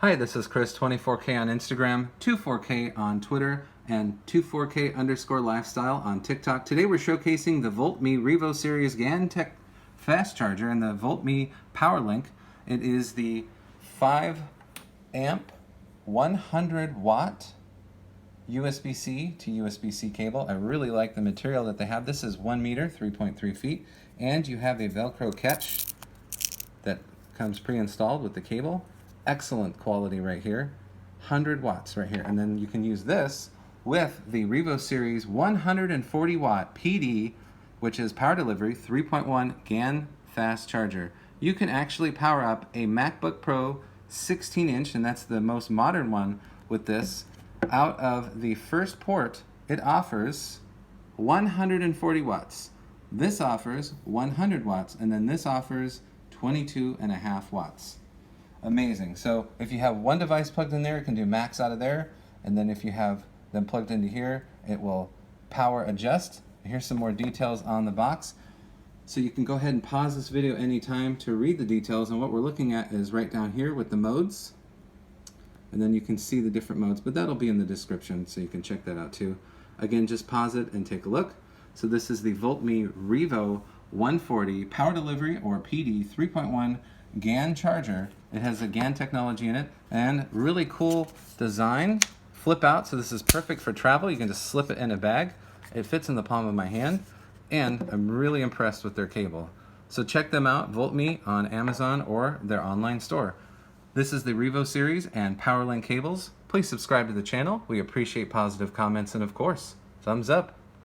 Hi, this is Chris, 24K on Instagram, 24K on Twitter, and 24K_lifestyle on TikTok. Today we're showcasing the Voltme Revo Series GaN Tech fast charger and the Voltme Power Link. It is the 5 amp, 100 watt USB-C to USB-C cable. I really like the material that they have. This is 1 meter, 3.3 feet, and you have a Velcro catch that comes pre-installed with the cable. Excellent quality right here, 100 watts right here. And then you can use this with the Revo Series 140 watt PD, which is power delivery, 3.1 GaN fast charger. You can actually power up a MacBook Pro 16-inch, and that's the most modern one with this. Out of the first port, it offers 140 watts. This offers 100 watts, and then this offers 22.5 watts. Amazing. So if you have one device plugged in there, it can do max out of there. And then if you have them plugged into here, it will power adjust. Here's some more details on the box. So you can go ahead and pause this video anytime to read the details. And what we're looking at is right down here with the modes. And then you can see the different modes, but that'll be in the description, so you can check that out too. Again, just pause it and take a look. So this is the Voltme Revo 140 power delivery or PD 3.1 GaN charger. It has a GaN technology in it and really cool design. Flip out, so this is perfect for travel. You can just slip it in a bag. It fits in the palm of my hand, and I'm really impressed with their cable. So check them out, Voltme, on Amazon or their online store. This is the Revo Series and PowerLink cables. Please subscribe to the channel. We appreciate positive comments and, of course, thumbs up.